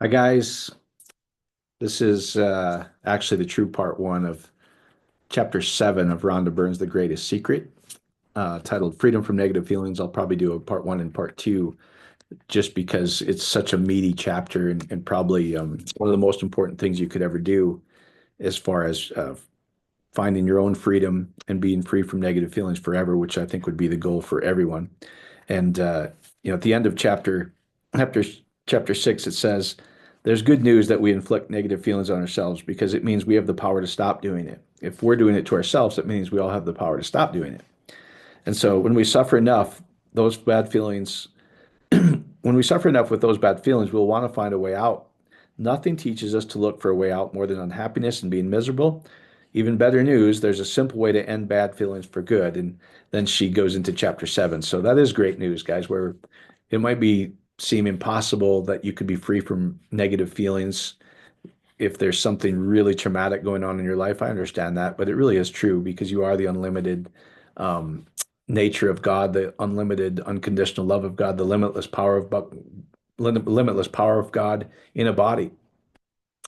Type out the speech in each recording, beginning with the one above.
Hi, guys. This is actually the true part one of chapter seven of Rhonda Byrne's The Greatest Secret, titled Freedom from Negative Feelings. I'll probably do a part one and part two just because it's such a meaty chapter and probably one of the most important things you could ever do as far as finding your own freedom and being free from negative feelings forever, which I think would be the goal for everyone. And at the end of after chapter six, it says, "There's good news that we inflict negative feelings on ourselves because it means we have the power to stop doing it. If we're doing it to ourselves, it means we all have the power to stop doing it. And so when we suffer enough, those bad feelings, when we suffer enough with those bad feelings, we'll want to find a way out. Nothing teaches us to look for a way out more than unhappiness and being miserable. Even better news, there's a simple way to end bad feelings for good." And then she goes into chapter seven. So that is great news, guys, where it might seem impossible that you could be free from negative feelings if there's something really traumatic going on in your life. I understand that, but it really is true because you are the unlimited um, nature of God, the unlimited, unconditional love of God, the limitless power of God in a body,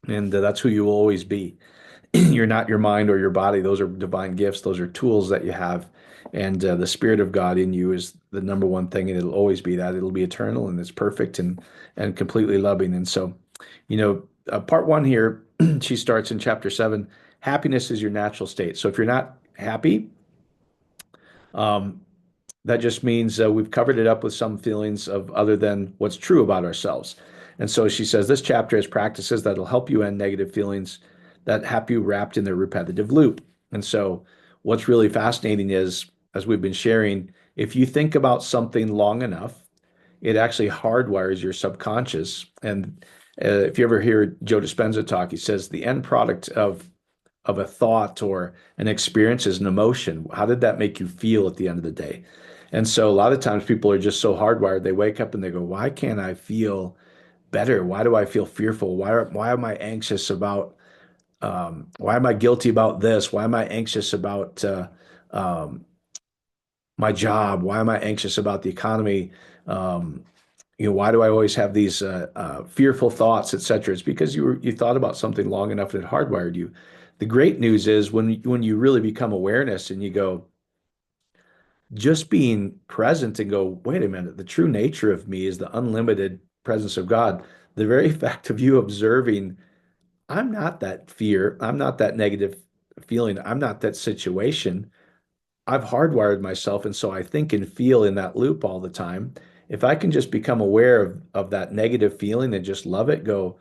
and that's who you will always be. You're not your mind or your body; those are divine gifts. Those are tools that you have, and the Spirit of God in you is the number one thing, and it'll always be that. It'll be eternal and it's perfect and completely loving. And so, part one here, she starts in chapter seven. Happiness is your natural state. So if you're not happy, um, that just means we've covered it up with some feelings of other than what's true about ourselves. And so she says this chapter has practices that'll help you end negative feelings that have you wrapped in their repetitive loop. And so what's really fascinating is, as we've been sharing, if you think about something long enough, it actually hardwires your subconscious. And if you ever hear Joe Dispenza talk, he says the end product of a thought or an experience is an emotion. How did that make you feel at the end of the day? And so a lot of times people are just so hardwired. They wake up and they go, "Why can't I feel better? Why do I feel fearful? Why am I anxious about why am I guilty about this? Why am I anxious about um, my job? Why am I anxious about the economy? Um, why do I always have these fearful thoughts, etc.?" It's because you thought about something long enough and it hardwired you. The great news is when you really become awareness and you go, just being present and go, "Wait a minute, the true nature of me is the unlimited presence of God." The very fact of you observing, I'm not that fear, I'm not that negative feeling, I'm not that situation. I've hardwired myself, and so I think and feel in that loop all the time. If I can just become aware of that negative feeling and just love it, go,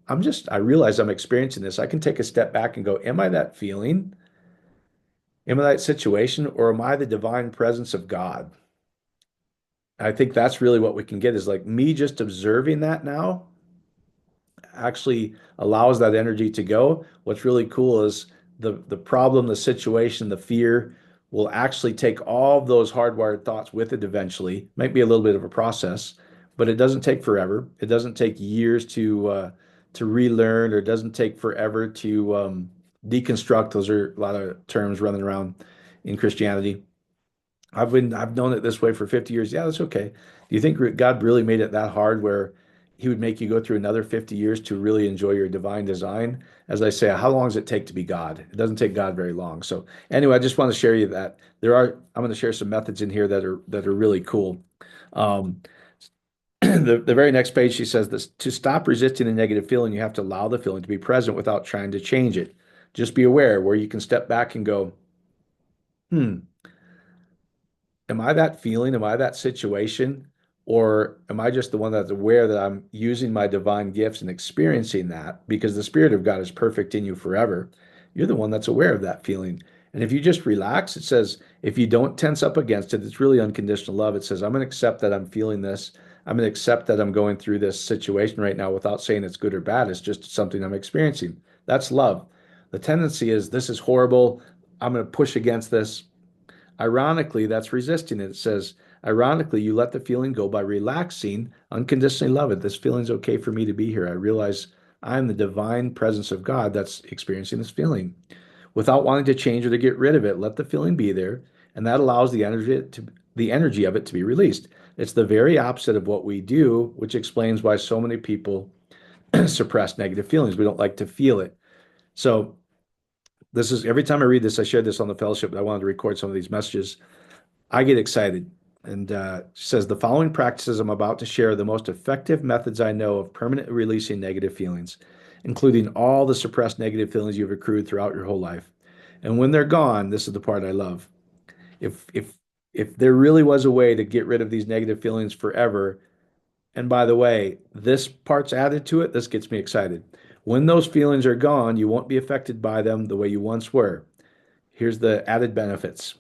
I realize I'm experiencing this. I can take a step back and go, am I that feeling? Am I that situation? Or am I the divine presence of God? I think that's really what we can get is like me just observing that now actually allows that energy to go. What's really cool is the problem, the situation, the fear will actually take all of those hardwired thoughts with it eventually. Might be a little bit of a process, but it doesn't take forever. It doesn't take years to relearn, or it doesn't take forever to deconstruct. Those are a lot of terms running around in Christianity. I've known it this way for 50 years. Yeah, that's okay. Do you think God really made it that hard where he would make you go through another 50 years to really enjoy your divine design? As I say, how long does it take to be God? It doesn't take God very long. So anyway, I just want to share you that I'm going to share some methods in here that are really cool. Um, the very next page, she says this: to stop resisting a negative feeling, you have to allow the feeling to be present without trying to change it. Just be aware where you can step back and go, hmm, am I that feeling? Am I that situation? Or am I just the one that's aware that I'm using my divine gifts and experiencing that because the Spirit of God is perfect in you forever? You're the one that's aware of that feeling. And if you just relax, it says, if you don't tense up against it, it's really unconditional love. It says, I'm going to accept that I'm feeling this. I'm going to accept that I'm going through this situation right now without saying it's good or bad. It's just something I'm experiencing. That's love. The tendency is, this is horrible. I'm going to push against this. Ironically, that's resisting it. It says, ironically, you let the feeling go by relaxing, unconditionally love it. This feeling's okay for me to be here. I realize I'm the divine presence of God that's experiencing this feeling. Without wanting to change or to get rid of it, let the feeling be there, and that allows the energy of it to be released. It's the very opposite of what we do, which explains why so many people suppress negative feelings. We don't like to feel it. So this is every time I read this, I shared this on the fellowship, but I wanted to record some of these messages. I get excited. And she says, the following practices I'm about to share are the most effective methods I know of permanently releasing negative feelings, including all the suppressed negative feelings you've accrued throughout your whole life. And when they're gone, this is the part I love. If if if there really was a way to get rid of these negative feelings forever, and by the way, this part's added to it, this gets me excited. When those feelings are gone, you won't be affected by them the way you once were. Here's the added benefits.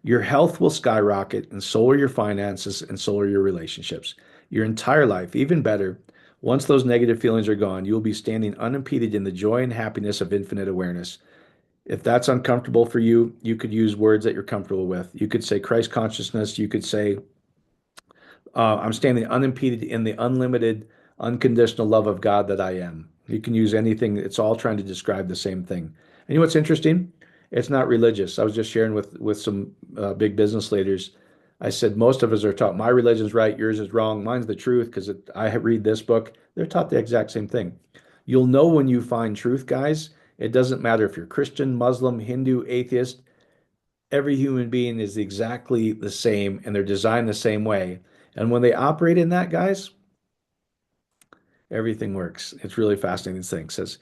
Your health will skyrocket, and so will your finances, and so will your relationships. Your entire life, even better, once those negative feelings are gone, you will be standing unimpeded in the joy and happiness of infinite awareness. If that's uncomfortable for you, you could use words that you're comfortable with. You could say Christ consciousness. You could say, I'm standing unimpeded in the unlimited, unconditional love of God that I am. You can use anything. It's all trying to describe the same thing. And you know what's interesting? It's not religious. I was just sharing with some big business leaders. I said most of us are taught my religion's right, yours is wrong, mine's the truth because I read this book. They're taught the exact same thing. You'll know when you find truth, guys. It doesn't matter if you're Christian, Muslim, Hindu, atheist. Every human being is exactly the same and they're designed the same way. And when they operate in that, guys, everything works. It's really fascinating thing. It says,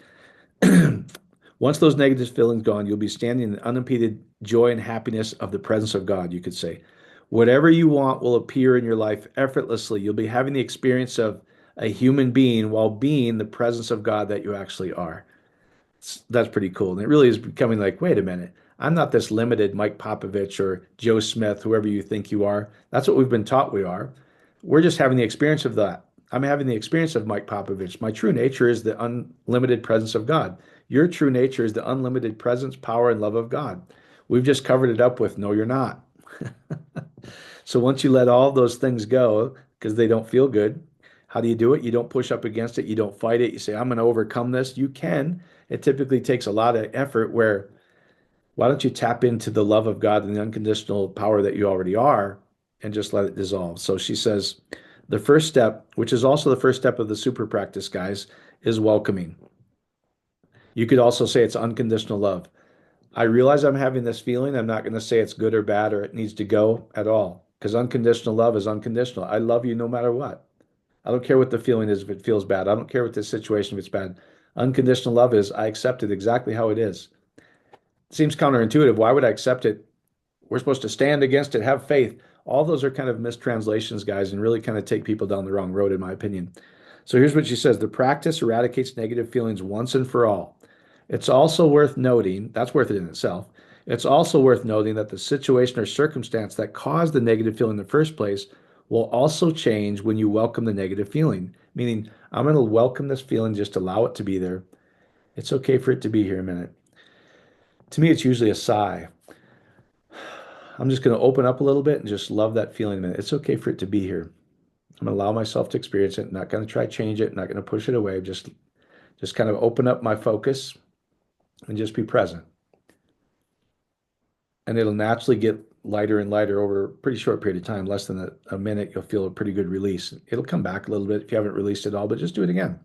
once those negative feelings gone, you'll be standing in the unimpeded joy and happiness of the presence of God, you could say. Whatever you want will appear in your life effortlessly. You'll be having the experience of a human being while being the presence of God that you actually are. That's pretty cool. And it really is becoming like, wait a minute, I'm not this limited Mike Popovich or Joe Smith, whoever you think you are. That's what we've been taught we are. We're just having the experience of that. I'm having the experience of Mike Popovich. My true nature is the unlimited presence of God. Your true nature is the unlimited presence, power, and love of God. We've just covered it up with no, you're not. So once you let all those things go because they don't feel good, how do you do it? You don't push up against it. You don't fight it. You say, I'm going to overcome this. You can. It typically takes a lot of effort where why don't you tap into the love of God and the unconditional power that you already are and just let it dissolve? So she says, the first step, which is also the first step of the super practice, guys, is welcoming. You could also say it's unconditional love. I realize I'm having this feeling. I'm not going to say it's good or bad or it needs to go at all because unconditional love is unconditional. I love you no matter what. I don't care what the feeling is if it feels bad. I don't care what the situation if it's bad. Unconditional love is I accept it exactly how it is. It seems counterintuitive. Why would I accept it? We're supposed to stand against it, have faith. All those are kind of mistranslations, guys, and really kind of take people down the wrong road, in my opinion. So here's what she says. The practice eradicates negative feelings once and for all. It's also worth noting, that's worth it in itself. It's also worth noting that the situation or circumstance that caused the negative feeling in the first place will also change when you welcome the negative feeling. Meaning, I'm going to welcome this feeling, just allow it to be there. It's okay for it to be here a minute. To me, it's usually a sigh. I'm just going to open up a little bit and just love that feeling a minute. It's okay for it to be here. I'm going to allow myself to experience it. Not going to try to change it. Not going to push it away. Just kind of open up my focus and just be present. And it'll naturally get lighter and lighter over a pretty short period of time, less than a minute. You'll feel a pretty good release. It'll come back a little bit if you haven't released it all, but just do it again.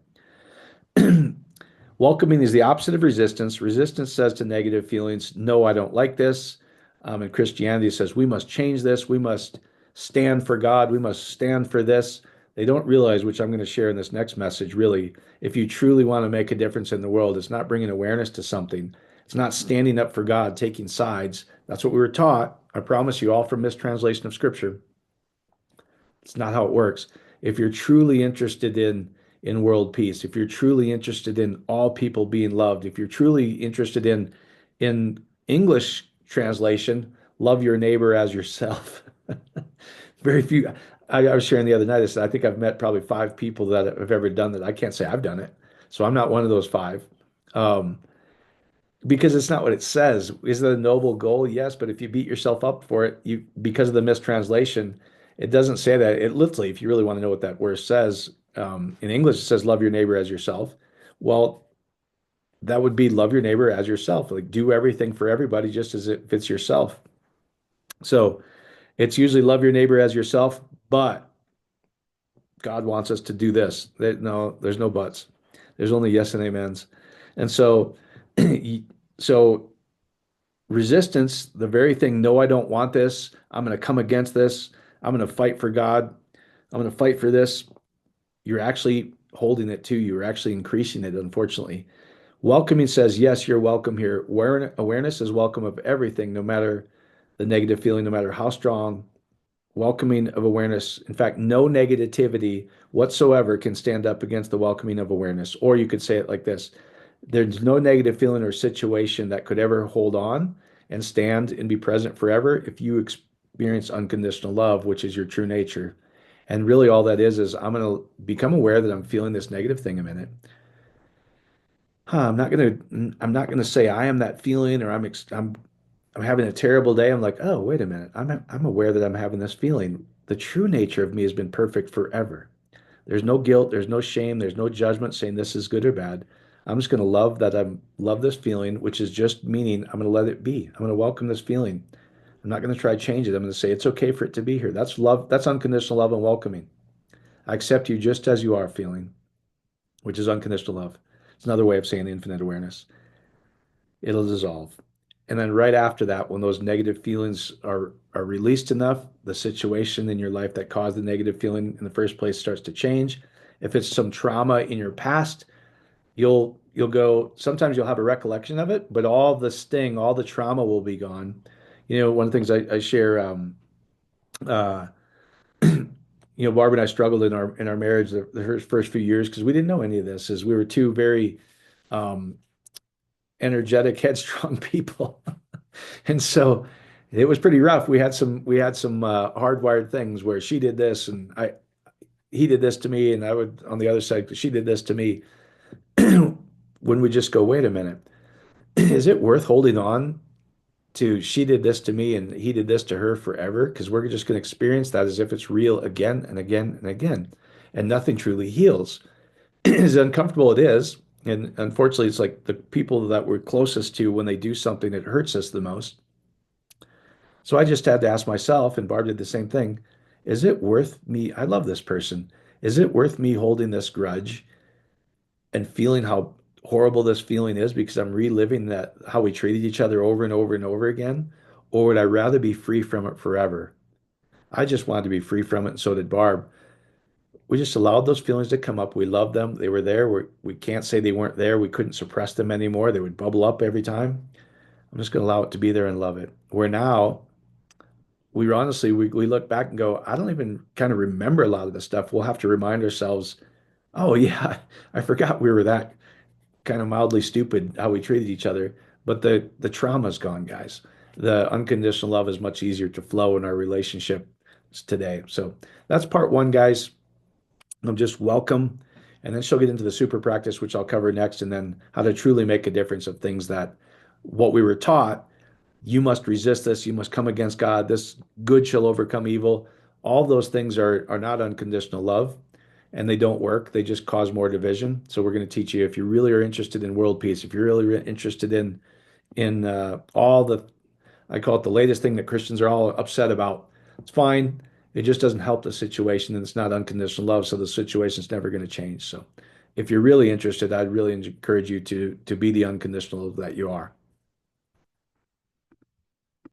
Welcoming is the opposite of resistance. Resistance says to negative feelings, no, I don't like this. And Christianity says we must change this. We must stand for God. We must stand for this. They don't realize, which I'm going to share in this next message, really, if you truly want to make a difference in the world, it's not bringing awareness to something. It's not standing up for God, taking sides. That's what we were taught. I promise you, all from mistranslation of Scripture. It's not how it works. If you're truly interested in world peace, if you're truly interested in all people being loved, if you're truly interested in English translation, love your neighbor as yourself. Very few. I was sharing the other night. I said I think I've met probably 5 people that have ever done that. I can't say I've done it, so I'm not one of those 5. Um, because it's not what it says. Is it a noble goal? Yes, but if you beat yourself up for it, you because of the mistranslation, it doesn't say that. It literally, if you really want to know what that verse says, in English it says love your neighbor as yourself. Well, that would be love your neighbor as yourself. Like do everything for everybody just as it fits yourself. So it's usually love your neighbor as yourself, but God wants us to do this. No, there's no buts. There's only yes and amens. And so, so resistance, the very thing, no, I don't want this. I'm going to come against this. I'm going to fight for God. I'm going to fight for this. You're actually holding it to you. You're actually increasing it, unfortunately. Welcoming says, yes, you're welcome here. Awareness is welcome of everything, no matter the negative feeling, no matter how strong. Welcoming of awareness. In fact, no negativity whatsoever can stand up against the welcoming of awareness. Or you could say it like this: there's no negative feeling or situation that could ever hold on and stand and be present forever if you experience unconditional love, which is your true nature. And really, all that is I'm going to become aware that I'm feeling this negative thing a minute. I'm not gonna say I am that feeling, or I'm having a terrible day. I'm like, oh, wait a minute. I'm aware that I'm having this feeling. The true nature of me has been perfect forever. There's no guilt, there's no shame, there's no judgment saying this is good or bad. I'm just gonna love that I love this feeling, which is just meaning I'm gonna let it be. I'm gonna welcome this feeling. I'm not gonna try to change it. I'm gonna say it's okay for it to be here. That's love, that's unconditional love and welcoming. I accept you just as you are feeling, which is unconditional love. It's another way of saying infinite awareness. It'll dissolve. And then right after that, when those negative feelings are released enough, the situation in your life that caused the negative feeling in the first place starts to change. If it's some trauma in your past, you'll go, sometimes you'll have a recollection of it, but all the sting, all the trauma will be gone. One of the things I share, uh, Barb and I struggled in our marriage the first few years because we didn't know any of this, as we were two very um, energetic, headstrong people. And so it was pretty rough. We had some hardwired things where she did this and he did this to me, and I would on the other side, she did this to me. When we just go, wait a minute, is it worth holding on to she did this to me and he did this to her forever? Because we're just going to experience that as if it's real again and again and again, and nothing truly heals. As uncomfortable it is, and unfortunately, it's like the people that we're closest to when they do something that hurts us the most. So I just had to ask myself, and Barb did the same thing, is it worth me? I love this person. Is it worth me holding this grudge and feeling how horrible this feeling is because I'm reliving that how we treated each other over and over and over again? Or would I rather be free from it forever? I just wanted to be free from it, and so did Barb. We just allowed those feelings to come up. We loved them. They were there. We can't say they weren't there. We couldn't suppress them anymore. They would bubble up every time. I'm just going to allow it to be there and love it. Where now, we look back and go, I don't even kind of remember a lot of this stuff. We'll have to remind ourselves, oh yeah, I forgot we were that kind of mildly stupid how we treated each other. But the trauma's gone, guys. The unconditional love is much easier to flow in our relationship today. So that's part one, guys. I'm just welcome. And then she'll get into the super practice, which I'll cover next, and then how to truly make a difference of things that what we were taught, you must resist this, you must come against God, this good shall overcome evil. All those things are not unconditional love, and they don't work. They just cause more division. So we're going to teach you, if you really are interested in world peace, if you're really interested in all the, I call it the latest thing that Christians are all upset about. It's fine. It just doesn't help the situation, and it's not unconditional love, so the situation's never going to change. So if you're really interested, I'd really encourage you to be the unconditional love that you are.